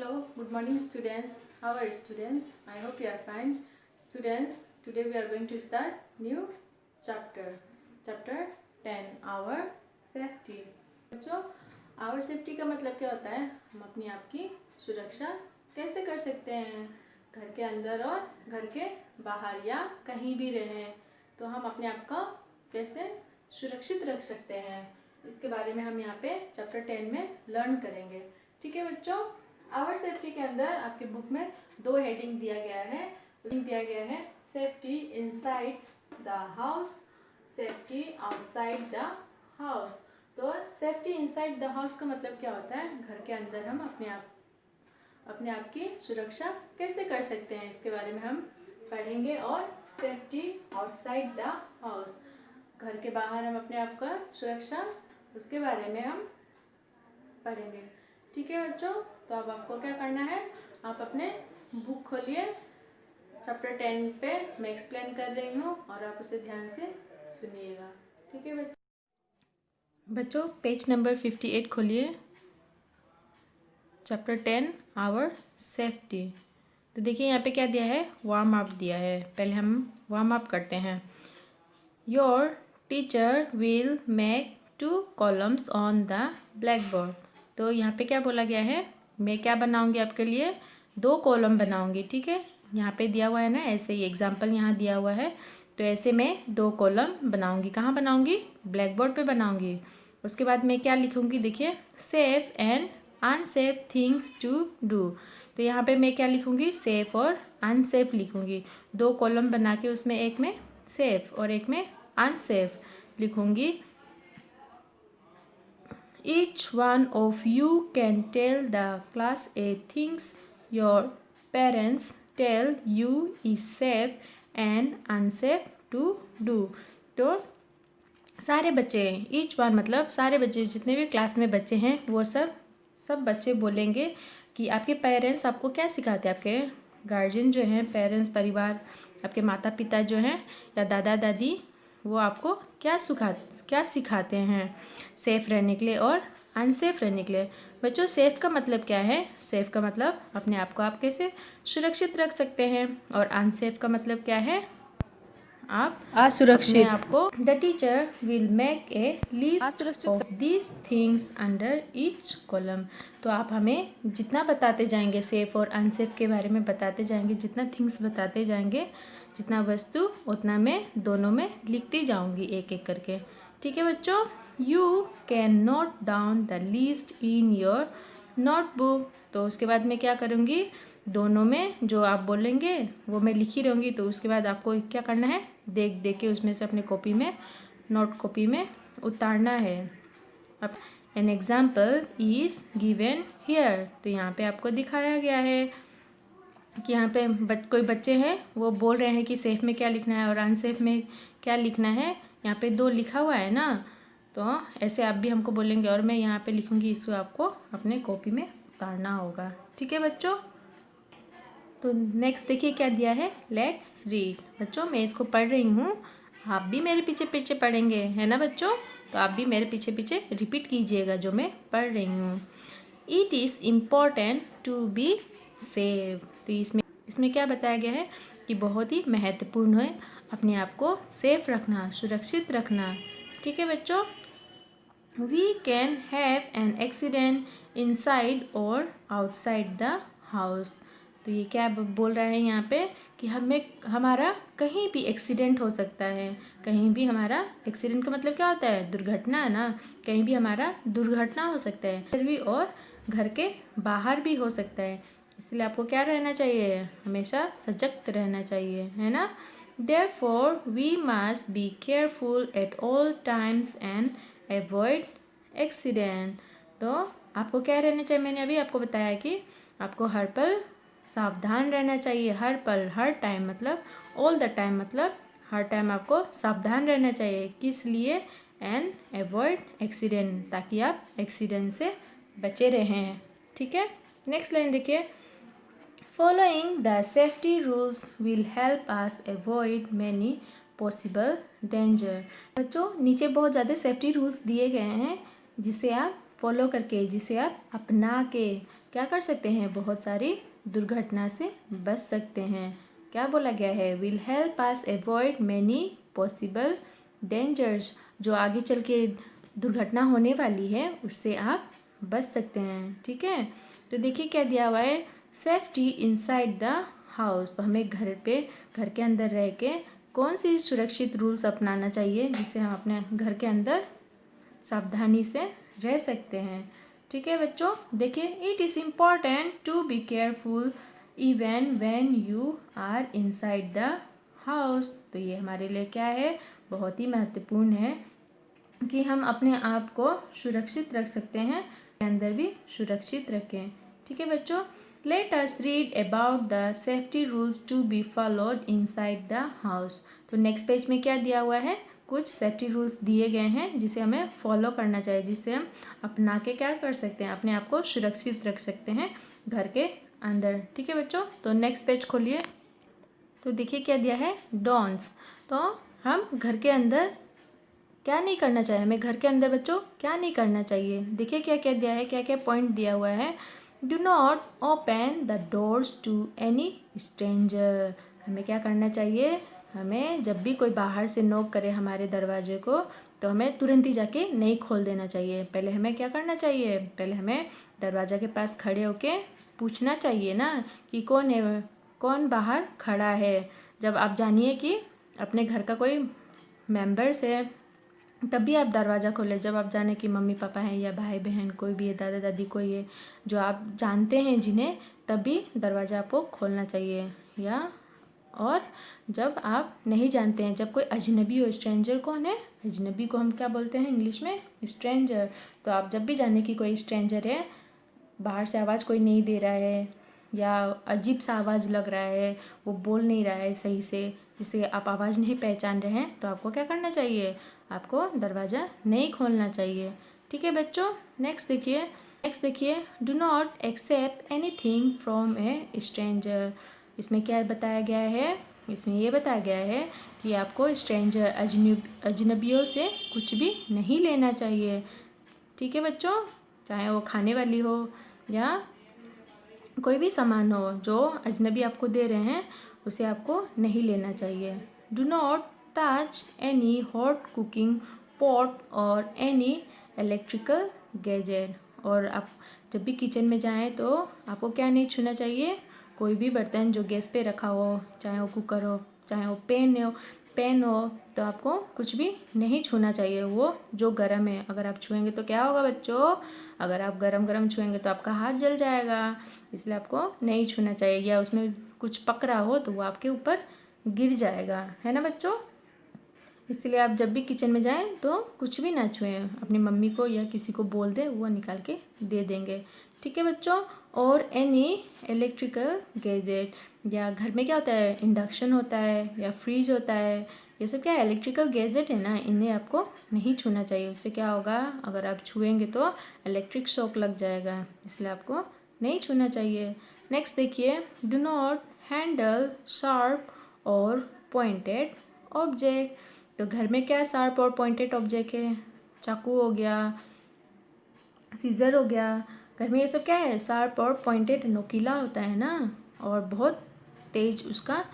Hello, good morning students. How are students? I hope you are fine. Students, today we are going to start new chapter. Chapter 10, our safety. बच्चों, our safety का मतलब क्या होता है? हम अपनी आप की सुरक्षा कैसे कर सकते हैं? घर के अंदर और घर के बाहर या कहीं भी रहें तो हम अपने आप को कैसे सुरक्षित रख सकते हैं, इसके बारे में हम यहाँ पे चैप्टर 10 में लर्न करेंगे। ठीक है बच्चों, आवर सेफ्टी के अंदर आपके बुक में दो हेडिंग दिया गया है safety inside the house, safety outside the house. तो सेफ्टी इनसाइड द हाउस का मतलब क्या होता है? घर के अंदर हम अपने आप की सुरक्षा कैसे कर सकते हैं, इसके बारे में हम पढ़ेंगे। और सेफ्टी आउटसाइड द हाउस, घर के बाहर हम अपने आप का सुरक्षा, उसके बारे में हम पढ़ेंगे। ठीक है बच्चों, तो अब आपको क्या करना है, आप अपने बुक खोलिए, चैप्टर 10 पे मैं एक्सप्लेन कर रही हूँ और आप उसे ध्यान से सुनिएगा। ठीक है बच्चों, पेज नंबर 58 खोलिए, चैप्टर 10 आवर सेफ्टी। तो देखिए यहाँ पे क्या दिया है, वार्म अप दिया है। पहले हम वार्म अप करते हैं। Your teacher will make 2 columns on the black board. तो यहाँ पे क्या बोला गया है, मैं क्या बनाऊंगी आपके लिए, 2 कॉलम बनाऊंगी। ठीक है, यहाँ पे दिया हुआ है ना, ऐसे ही एग्जाम्पल यहाँ दिया हुआ है। तो ऐसे मैं 2 कॉलम बनाऊंगी। कहाँ बनाऊंगी? ब्लैक बोर्ड पे बनाऊंगी। उसके बाद मैं क्या लिखूंगी, देखिए, safe and unsafe things to do. तो यहाँ पे मैं क्या लिखूंगी, सेफ और अनसेफ लिखूंगी। 2 कॉलम बना के उसमें एक में सेफ और एक में अनसेफ लिखूंगी। Each one of you can tell the class A things your parents tell you is safe and unsafe to do. तो सारे बच्चे, each one मतलब सारे बच्चे, जितने भी क्लास में बच्चे हैं वो सब बच्चे बोलेंगे कि आपके पेरेंट्स आपको क्या सिखाते हैं, आपके गार्जियन जो हैं, पेरेंट्स परिवार, आपके माता पिता जो हैं या दादा दादी, वो आपको क्या सिखाते हैं सेफ़ रहने के लिए और अनसेफ रहने के लिए। बच्चों, सेफ़ का मतलब क्या है? सेफ़ का मतलब अपने आप को आप कैसे सुरक्षित रख सकते हैं, और अनसेफ का मतलब क्या है, आप असुरक्षित आपको। The teacher will make a list of these things under each column. तो आप हमें जितना बताते जाएंगे सेफ और अनसेफ के बारे में बताते जाएंगे, जितना थिंग्स बताते जाएंगे, जितना वस्तु, उतना मैं दोनों में लिखती जाऊंगी एक एक करके। ठीक है बच्चों, you can note down the list in your notebook. तो उसके बाद मैं क्या करूँगी, दोनों में जो आप बोलेंगे वो मैं लिखी रहूँगी। तो उसके बाद आपको क्या करना है, देख देख के उसमें से अपने कॉपी में, नोट कॉपी में उतारना है। अब an example is given here. तो यहाँ पे आपको दिखाया गया है कि यहाँ पे कोई बच्चे हैं, वो बोल रहे हैं कि सेफ में क्या लिखना है और अनसेफ में क्या लिखना है। यहाँ पे 2 लिखा हुआ है ना, तो ऐसे आप भी हमको बोलेंगे और मैं यहाँ पे लिखूँगी, इसको आपको अपने कॉपी में उतारना होगा। ठीक है बच्चों, तो नेक्स्ट देखिए क्या दिया है, लेट्स रीड। बच्चों, मैं इसको पढ़ रही हूँ, आप भी मेरे पीछे पीछे पढ़ेंगे, है ना बच्चों? तो आप भी मेरे पीछे पीछे रिपीट कीजिएगा जो मैं पढ़ रही हूँ। It is important to be safe. तो इसमें क्या बताया गया है कि बहुत ही महत्वपूर्ण है अपने आप को सेफ रखना, सुरक्षित रखना। ठीक है बच्चों, we can have an accident inside और आउटसाइड द हाउस। तो ये क्या बोल रहा है यहाँ पे कि हमारा कहीं भी एक्सीडेंट हो सकता है। कहीं भी हमारा एक्सीडेंट का मतलब क्या होता है, दुर्घटना है ना। कहीं भी हमारा दुर्घटना हो सकता है, घर भी और घर के बाहर भी हो सकता है। इसलिए आपको क्या रहना चाहिए, हमेशा सजग रहना चाहिए, है ना। Therefore we must be careful at all times and avoid accident। तो आपको क्या रहना चाहिए, मैंने अभी आपको बताया कि आपको हर पल सावधान रहना चाहिए। हर पल, हर टाइम मतलब ऑल द टाइम, मतलब हर टाइम आपको सावधान रहना चाहिए। किस लिए? एंड अवॉइड एक्सीडेंट, ताकि आप एक्सीडेंट से बचे रहें। ठीक है, नेक्स्ट लाइन देखिए, following the safety rules will help us avoid many possible danger. बच्चों, नीचे बहुत ज़्यादा सेफ्टी रूल्स दिए गए हैं जिसे आप फॉलो करके, जिसे आप अपना के क्या कर सकते हैं, बहुत सारी दुर्घटना से बच सकते हैं। क्या बोला गया है, will help us avoid many possible dangers, जो आगे चल के दुर्घटना होने वाली है उससे आप बच सकते हैं। ठीक है, तो देखिए क्या दिया हुआ है, सेफ्टी इनसाइड द हाउस, तो हमें घर के अंदर रह के कौन सी सुरक्षित रूल्स अपनाना चाहिए जिससे हम अपने घर के अंदर सावधानी से रह सकते हैं। ठीक है बच्चों, देखिए, it is important to be careful even when you are inside the house, तो ये हमारे लिए क्या है, बहुत ही महत्वपूर्ण है कि हम अपने आप को सुरक्षित रख सकते हैं, अंदर भी सुरक्षित रखें। ठीक है बच्चों, let us read about the safety rules to be followed inside the house, तो नेक्स्ट पेज में क्या दिया हुआ है, कुछ सेफ्टी रूल्स दिए गए हैं जिसे हमें फॉलो करना चाहिए, जिससे हम अपना के क्या कर सकते हैं, अपने आप को सुरक्षित रख सकते हैं घर के अंदर। ठीक है बच्चों, तो नेक्स्ट पेज खोलिए, तो देखिए क्या दिया है, डॉन्स, तो हम घर के अंदर क्या नहीं करना चाहिए, हमें घर के अंदर बच्चों क्या नहीं करना चाहिए। देखिए क्या क्या दिया है, क्या क्या पॉइंट दिया हुआ है, do not open the doors to any stranger, हमें क्या करना चाहिए, हमें जब भी कोई बाहर से नॉक करे हमारे दरवाजे को तो हमें तुरंत ही जाके नहीं खोल देना चाहिए। पहले हमें क्या करना चाहिए, पहले हमें दरवाजा के पास खड़े होके पूछना चाहिए ना कि कौन है, कौन बाहर खड़ा है। जब आप जानिए कि अपने घर का कोई मेंबर्स है तभी आप दरवाज़ा खोलें, जब आप जाने कि मम्मी पापा हैं या भाई बहन कोई भी है, दादा दादी कोई है जो आप जानते हैं जिन्हें, तभी दरवाज़ा आपको खोलना चाहिए। या और जब आप नहीं जानते हैं, जब कोई अजनबी हो, स्ट्रेंजर कौन है, अजनबी को हम क्या बोलते हैं इंग्लिश में, स्ट्रेंजर, तो आप जब भी जाने कि कोई स्ट्रेंजर है, बाहर से आवाज़ कोई नहीं दे रहा है या अजीब सा आवाज़ लग रहा है, वो बोल नहीं रहा है सही से, जिससे आप आवाज़ नहीं पहचान रहे हैं, तो आपको क्या करना चाहिए, आपको दरवाज़ा नहीं खोलना चाहिए। ठीक है बच्चों, नेक्स्ट देखिए, do not accept anything from a stranger, इसमें क्या बताया गया है, इसमें ये बताया गया है कि आपको स्ट्रेंजर अजनबियों से कुछ भी नहीं लेना चाहिए। ठीक है बच्चों, चाहे वो खाने वाली हो या कोई भी सामान हो जो अजनबी आपको दे रहे हैं, उसे आपको नहीं लेना चाहिए। Do not touch any hot cooking pot और एनी इलेक्ट्रिकल गैजेट, और आप जब भी किचन में जाएं तो आपको क्या नहीं छूना चाहिए, कोई भी बर्तन जो गैस पे रखा हो, चाहे वो कुकर हो, चाहे वो पैन हो, तो आपको कुछ भी नहीं छूना चाहिए, वो जो गर्म है। अगर आप छुएंगे तो क्या होगा बच्चों, अगर आप गरम छुएंगे तो आपका हाथ जल जाएगा, इसलिए आपको नहीं छूना चाहिए, या उसमें कुछ पक रहा हो तो वो आपके ऊपर गिर जाएगा, है ना बच्चों। इसलिए आप जब भी किचन में जाएं तो कुछ भी ना छुएं, अपनी मम्मी को या किसी को बोल दें, वो निकाल के दे देंगे। ठीक है बच्चों, और एनी इलेक्ट्रिकल गैजेट, या घर में क्या होता है, इंडक्शन होता है या फ्रिज होता है, ये सब क्या इलेक्ट्रिकल गैजेट है ना, इन्हें आपको नहीं छूना चाहिए। उससे क्या होगा, अगर आप छुएंगे तो इलेक्ट्रिक शॉक लग जाएगा, इसलिए आपको नहीं छूना चाहिए। नेक्स्ट देखिए, डू नॉट हैंडल शार्प और पॉइंटेड ऑब्जेक्ट, तो घर में क्या शार्प और पॉइंटेड ऑब्जेक्ट है, चाकू हो गया, सीजर हो गया, घर में ये सब क्या है, शार्प और पॉइंटेड, नोकीला होता है ना, और बहुत तेज उसका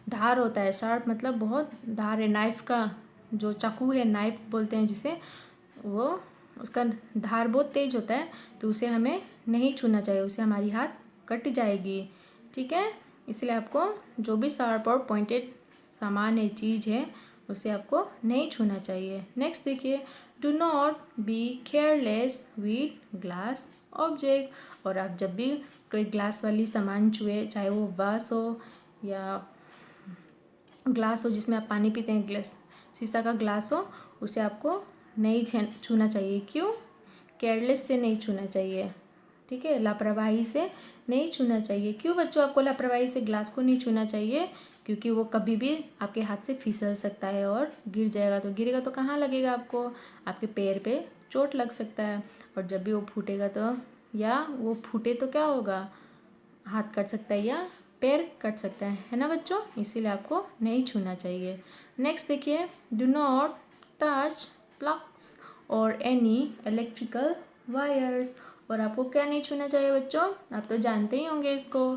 धार होता है। शार्प मतलब बहुत धार है, नाइफ का जो चाकू है, नाइफ बोलते हैं जिसे, वो उसका धार बहुत तेज होता है, तो उसे हमें नहीं छूना चाहिए, उसे हमारी हाथ कट जाएगी। ठीक है, इसलिए आपको जो भी शार्प और पॉइंटेड सामान है, चीज़ है, उसे आपको नहीं छूना चाहिए। नेक्स्ट देखिए, do not be careless with glass object, और आप जब भी कोई ग्लास वाली सामान छुए, चाहे वो वास हो या ग्लास हो जिसमें आप पानी पीते हैं, ग्लास शीशा का ग्लास हो, उसे आपको नहीं छूना चाहिए। क्यों, केयरलेस से नहीं छूना चाहिए। ठीक है, लापरवाही से नहीं छूना चाहिए। क्यों बच्चों आपको लापरवाही से ग्लास को नहीं छूना चाहिए, क्योंकि वो कभी भी आपके हाथ से फिसल सकता है और गिर जाएगा, तो गिरेगा तो कहाँ लगेगा आपको, आपके पैर पे चोट लग सकता है, और जब भी वो फूटेगा तो, या वो फूटे तो क्या होगा, हाथ कट सकता है या पैर कट सकता है ना बच्चों, इसीलिए आपको नहीं छूना चाहिए। नेक्स्ट देखिए, डू नॉट टच प्लग्स और एनी इलेक्ट्रिकल वायर्स, और आपको क्या नहीं छूना चाहिए बच्चों, आप तो जानते ही होंगे इसको।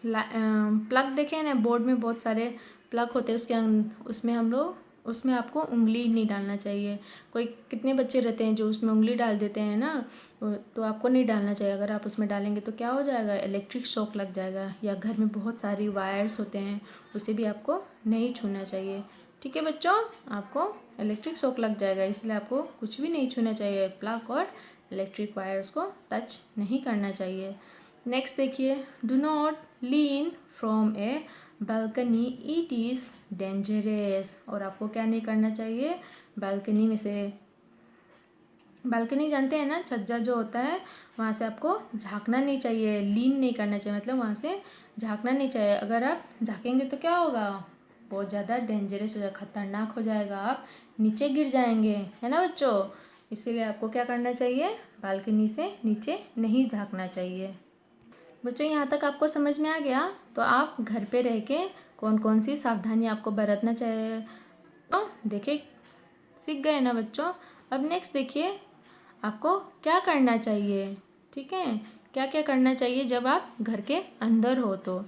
प्लग देखे ना, बोर्ड में बहुत सारे प्लग होते हैं, उसमें हम लोग उसमें आपको उंगली नहीं डालना चाहिए। कोई कितने बच्चे रहते हैं जो उसमें उंगली डाल देते हैं ना, तो आपको नहीं डालना चाहिए। अगर आप उसमें डालेंगे तो क्या हो जाएगा, इलेक्ट्रिक शॉक लग जाएगा। या घर में बहुत सारी वायर्स होते हैं, उसे भी आपको नहीं छूना चाहिए। ठीक है बच्चों, आपको इलेक्ट्रिक शॉक लग जाएगा, इसलिए आपको कुछ भी नहीं छूना चाहिए। प्लग और इलेक्ट्रिक वायर्स को टच नहीं करना चाहिए। नेक्स्ट देखिए, do not lean from A balcony, it is dangerous. और आपको क्या नहीं करना चाहिए, बालकनी में से, बालकनी जानते हैं ना, छज्जा जो होता है, वहाँ से आपको झांकना नहीं चाहिए, लीन नहीं करना चाहिए, मतलब वहाँ से झांकना नहीं चाहिए। अगर आप झांकेंगे तो क्या होगा, बहुत ज़्यादा डेंजरस हो जाएगा, खतरनाक हो जाएगा, आप नीचे गिर जाएंगे, है ना बच्चों। इसीलिए आपको क्या करना चाहिए, बालकनी से नीचे नहीं झांकना चाहिए। बच्चों यहाँ तक आपको समझ में आ गया, तो आप घर पे रह के कौन कौन सी सावधानी आपको बरतना चाहिए, तो देखिए सीख गए ना बच्चों। अब नेक्स्ट देखिए आपको क्या करना चाहिए। ठीक है, क्या क्या करना चाहिए जब आप घर के अंदर हो। तो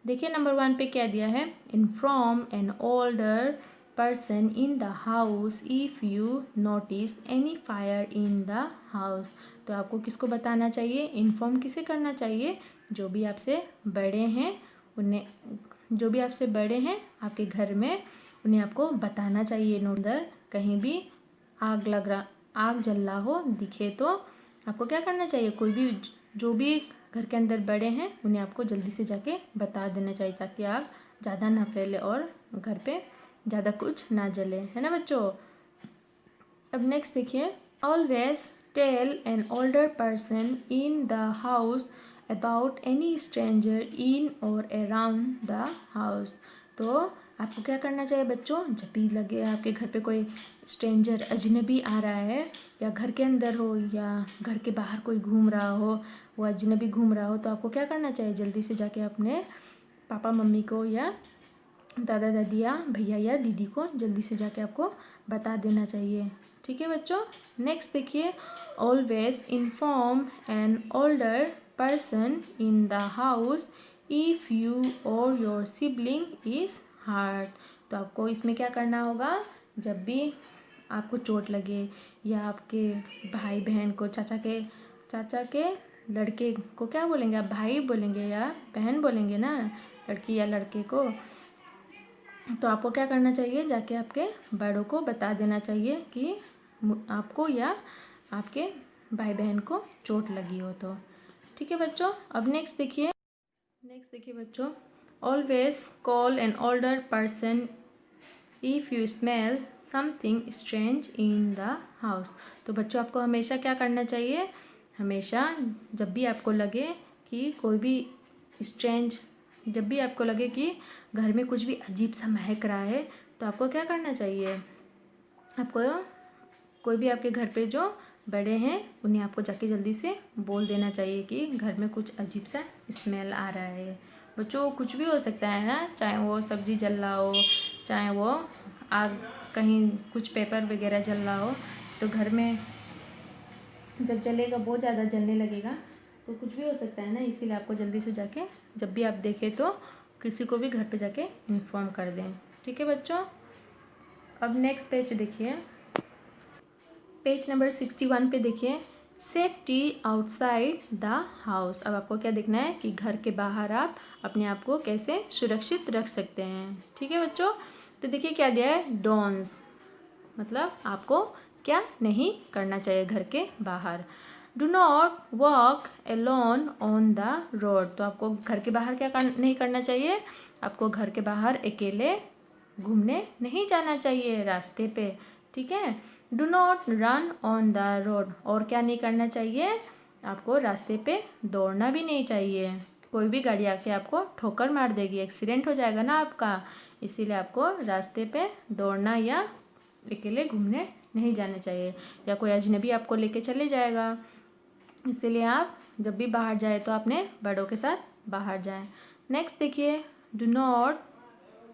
देखिए नंबर 1 पे क्या दिया है, inform an older person in the house if you notice any fire in the house। तो आपको किसको बताना चाहिए, इन्फॉर्म किसे करना चाहिए, जो भी आपसे बड़े हैं उन्हें, जो भी आपसे बड़े हैं आपके घर में, उन्हें आपको बताना चाहिए। अंदर कहीं भी आग जल रहा हो दिखे तो आपको क्या करना चाहिए, कोई भी जो भी घर के अंदर बड़े हैं उन्हें आपको जल्दी से जाके बता देना चाहिए, ताकि आग ज़्यादा ना फैले और घर पे ज़्यादा कुछ ना जले, है ना बच्चों। अब नेक्स्ट देखिए, always tell an older person in the house about any stranger in और अराउंड द हाउस। तो आपको क्या करना चाहिए बच्चों, जब भी लगे आपके घर पे कोई स्ट्रेंजर अजनबी आ रहा है, या घर के अंदर हो या घर के बाहर कोई घूम रहा हो, वो अजनबी घूम रहा हो, तो आपको क्या करना चाहिए, जल्दी से जाके अपने पापा मम्मी को या दादा दादी या भैया या दीदी को जल्दी से जाके आपको बता देना चाहिए। ठीक है बच्चों। नेक्स्ट देखिए, always inform N older person in the house if you और योर सिबलिंग इज़ हर्ट। तो आपको इसमें क्या करना होगा, जब भी आपको चोट लगे या आपके भाई बहन को, चाचा के लड़के को क्या बोलेंगे आप, भाई बोलेंगे या बहन बोलेंगे ना, लड़की या लड़के को, तो आपको क्या करना चाहिए, जाके आपके बड़ों को बता देना चाहिए कि आपको या आपके भाई बहन को चोट लगी हो। तो ठीक है बच्चों। अब नेक्स्ट देखिए बच्चों, always call N older person if you smell something strange in the house. तो बच्चों आपको हमेशा क्या करना चाहिए, हमेशा जब भी आपको लगे कि कोई भी स्ट्रेंज, जब भी आपको लगे कि घर में कुछ भी अजीब सा महक रहा है, तो आपको क्या करना चाहिए, आपको कोई भी आपके घर पे जो बड़े हैं उन्हें आपको जाके जल्दी से बोल देना चाहिए कि घर में कुछ अजीब सा स्मेल आ रहा है। बच्चों कुछ भी हो सकता है ना, चाहे वो सब्ज़ी जल रहा हो, चाहे वो आग कहीं कुछ पेपर वगैरह जल रहा हो, तो घर में जब जलेगा, बहुत ज़्यादा जलने लगेगा, तो कुछ भी हो सकता है ना। इसीलिए आपको जल्दी से जाके जब भी आप देखें तो किसी को भी घर पे जाके इन्फॉर्म कर दें। ठीक है बच्चों। अब नेक्स्ट पेज देखिए, पेज नंबर 61 पे देखिए, सेफ्टी आउटसाइड द हाउस। अब आपको क्या देखना है कि घर के बाहर आप अपने आप को कैसे सुरक्षित रख सकते हैं। ठीक है बच्चों। तो देखिए क्या दिया है, डोंट्स, मतलब आपको क्या नहीं करना चाहिए घर के बाहर। Do not walk alone on the road. तो आपको घर के बाहर क्या नहीं करना चाहिए, आपको घर के बाहर अकेले घूमने नहीं जाना चाहिए रास्ते पे। ठीक है। Do not run on the road. और क्या नहीं करना चाहिए, आपको रास्ते पे दौड़ना भी नहीं चाहिए। कोई भी गाड़ी आके आपको ठोकर मार देगी, एक्सीडेंट हो जाएगा ना आपका। इसीलिए आपको रास्ते पे दौड़ना या अकेले घूमने नहीं जाना चाहिए, या कोई अजनबी आपको लेके चले जाएगा। इसीलिए आप जब भी बाहर जाए तो अपने बड़ों के साथ बाहर जाएं। नेक्स्ट देखिए, do not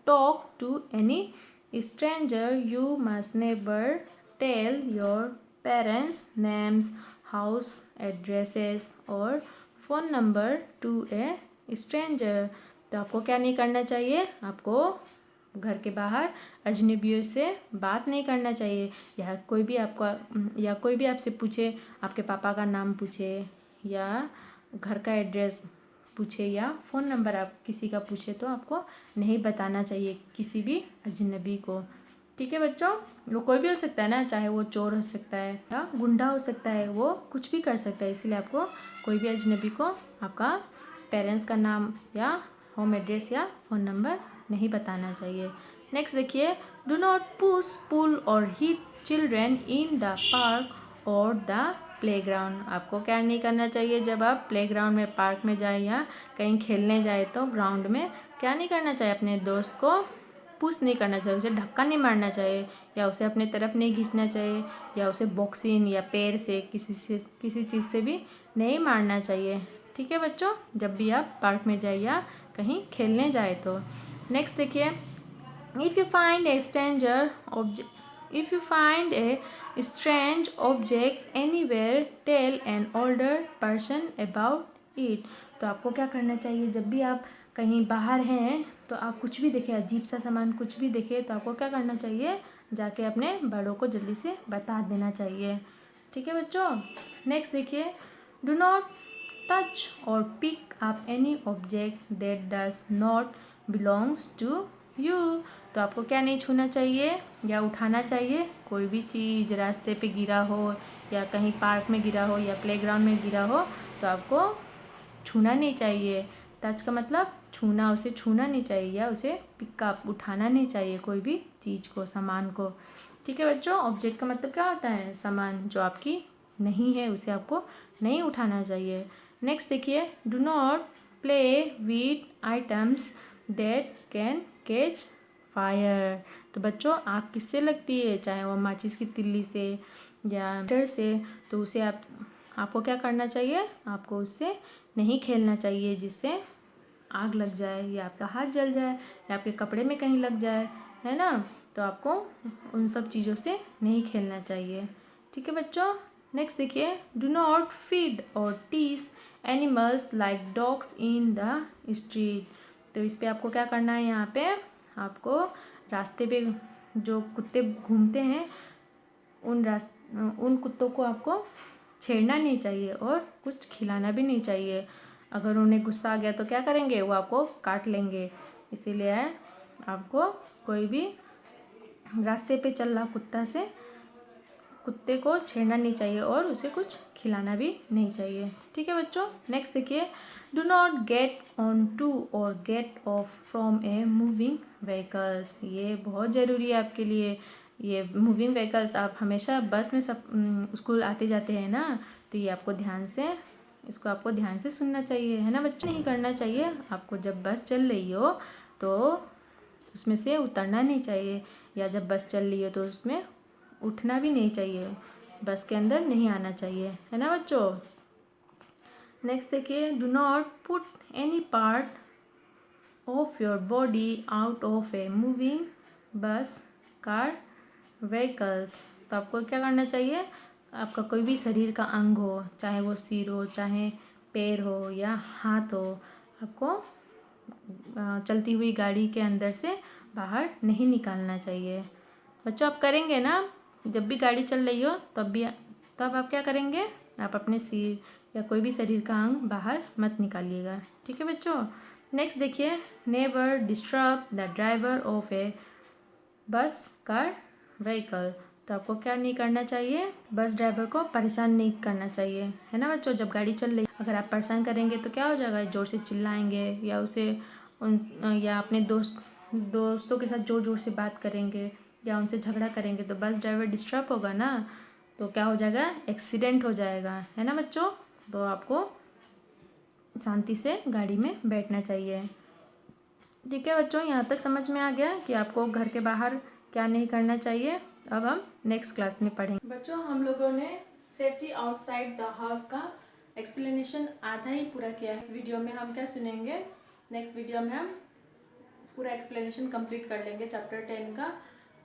talk to any stranger, you must never tell your parents names, house addresses और phone number to a stranger. तो आपको क्या नहीं करना चाहिए, आपको घर के बाहर अजनबियों से बात नहीं करना चाहिए। या कोई भी आपसे पूछे, आपके पापा का नाम पूछे या घर का एड्रेस पूछे या फ़ोन नंबर आप किसी का पूछे तो आपको नहीं बताना चाहिए किसी भी अजनबी को। ठीक है बच्चों, वो कोई भी हो सकता है ना, चाहे वो चोर हो सकता है या गुंडा हो सकता है, वो कुछ भी कर सकता है। इसलिए आपको कोई भी अजनबी को आपका पेरेंट्स का नाम या होम एड्रेस या फ़ोन नंबर नहीं बताना चाहिए। नेक्स्ट देखिए, डू नॉट पुश, पुल और hit children in the park और द प्लेग्राउंड। आपको क्या नहीं करना चाहिए जब आप प्लेग्राउंड में, पार्क में जाए या कहीं खेलने जाए तो ग्राउंड में क्या नहीं करना चाहिए, अपने दोस्त को पुश नहीं करना चाहिए, उसे धक्का नहीं मारना चाहिए या उसे अपने तरफ नहीं खींचना चाहिए या उसे बॉक्सिंग या पैर से किसी चीज़ से भी नहीं मारना चाहिए। ठीक है बच्चों, जब भी आप पार्क में जाए या कहीं खेलने जाए तो। नेक्स्ट देखिए, if you find a strange object anywhere tell an older person about it. तो आपको क्या करना चाहिए, जब भी आप कहीं बाहर हैं तो आप कुछ भी देखें, अजीब सा सामान कुछ भी देखें तो आपको क्या करना चाहिए, जाके अपने बड़ों को जल्दी से बता देना चाहिए। ठीक है बच्चों। नेक्स्ट देखिए, डू नॉट टच और pick up any object that does not belongs to you. तो आपको क्या नहीं छूना चाहिए या उठाना चाहिए, कोई भी चीज़ रास्ते पे गिरा हो या कहीं पार्क में गिरा हो या प्लेग्राउंड में गिरा हो तो आपको छूना नहीं चाहिए। टच का मतलब छूना, उसे छूना नहीं चाहिए या उसे पिकअप उठाना नहीं चाहिए, कोई भी चीज़ को, सामान को। ठीक है बच्चों, ऑब्जेक्ट का मतलब क्या होता है, सामान जो आपकी नहीं है उसे आपको नहीं उठाना चाहिए। नेक्स्ट देखिए, do not play with items that can catch fire. तो बच्चों, आग किससे लगती है, चाहे वो माचिस की तिल्ली से या डर से, तो उसे आपको क्या करना चाहिए, आपको उससे नहीं खेलना चाहिए जिससे आग लग जाए या आपका हाथ जल जाए या आपके कपड़े में कहीं लग जाए, है ना। तो आपको उन सब चीज़ों से नहीं खेलना चाहिए। ठीक है बच्चों। नेक्स्ट देखिए, डू नॉट फीड और टीस animals like dogs in the street. तो इस पर आपको क्या करना है, यहाँ पे आपको रास्ते पे जो कुत्ते घूमते हैं उन कुत्तों को आपको छेड़ना नहीं चाहिए और कुछ खिलाना भी नहीं चाहिए। अगर उन्हें गुस्सा आ गया तो क्या करेंगे, वो आपको काट लेंगे। इसीलिए आपको कोई भी रास्ते पे चल रहा कुत्ते को छेड़ना नहीं चाहिए और उसे कुछ खिलाना भी नहीं चाहिए। ठीक है बच्चों। नेक्स्ट देखिए, do not get on to और get off from a moving vehicles. ये बहुत ज़रूरी है आपके लिए। ये मूविंग व्हीकल्स, आप हमेशा बस में सब स्कूल आते जाते हैं ना, तो ये आपको ध्यान से सुनना चाहिए, है ना बच्चों। नहीं करना चाहिए आपको, जब बस चल रही हो तो उसमें से उतरना नहीं चाहिए या जब बस चल रही हो तो उसमें उठना भी नहीं चाहिए, बस के अंदर नहीं आना चाहिए, है ना बच्चों। नेक्स्ट देखिए, do not put any part of your body out of a moving बस, कार, व्हीकल्स। तो आपको क्या करना चाहिए, आपका कोई भी शरीर का अंग हो, चाहे वो सिर हो, चाहे पैर हो या हाथ हो, आपको चलती हुई गाड़ी के अंदर से बाहर नहीं निकालना चाहिए। बच्चों, आप करेंगे ना, जब भी गाड़ी चल रही हो तब आप क्या करेंगे, आप अपने सिर या कोई भी शरीर का अंग बाहर मत निकालिएगा। ठीक है बच्चों। नेक्स्ट देखिए, never disturb the driver of a bus, car, vehicle. तो आपको क्या नहीं करना चाहिए, बस ड्राइवर को परेशान नहीं करना चाहिए, है ना बच्चों। जब गाड़ी चल रही, अगर आप परेशान करेंगे तो क्या हो जाएगा, ज़ोर से चिल्लाएंगे या अपने दोस्तों के साथ ज़ोर ज़ोर से बात करेंगे या उनसे झगड़ा करेंगे तो बस ड्राइवर डिस्टर्ब होगा ना, तो क्या हो जाएगा, एक्सीडेंट हो जाएगा, है ना बच्चों। तो आपको शांति से गाड़ी में बैठना चाहिए। ठीक है बच्चों, यहाँ तक समझ में आ गया कि आपको घर के बाहर क्या नहीं करना चाहिए। अब हम नेक्स्ट क्लास में पढ़ेंगे। बच्चों, हम लोगों ने सेफ्टी आउटसाइड द हाउस का एक्सप्लेनेशन आधा ही पूरा किया है। इस वीडियो में हम क्या सुनेंगे, नेक्स्ट वीडियो में हम पूरा एक्सप्लेनेशन कंप्लीट कर लेंगे चैप्टर 10 का।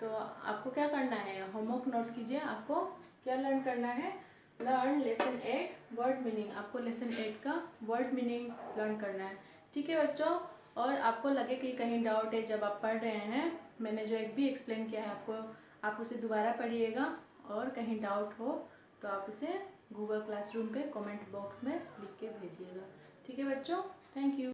तो आपको क्या करना है, होमवर्क नोट कीजिए। आपको क्या लर्न करना है, लर्न लेसन 8 वर्ड मीनिंग। आपको लेसन 8 का वर्ड मीनिंग लर्न करना है। ठीक है बच्चों, और आपको लगे कि कहीं डाउट है जब आप पढ़ रहे हैं, मैंने जो एक भी एक्सप्लेन किया है आपको, आप उसे दोबारा पढ़िएगा, और कहीं डाउट हो तो आप उसे गूगल क्लासरूम पे कमेंट बॉक्स में लिख के भेजिएगा। ठीक है बच्चों, थैंक यू।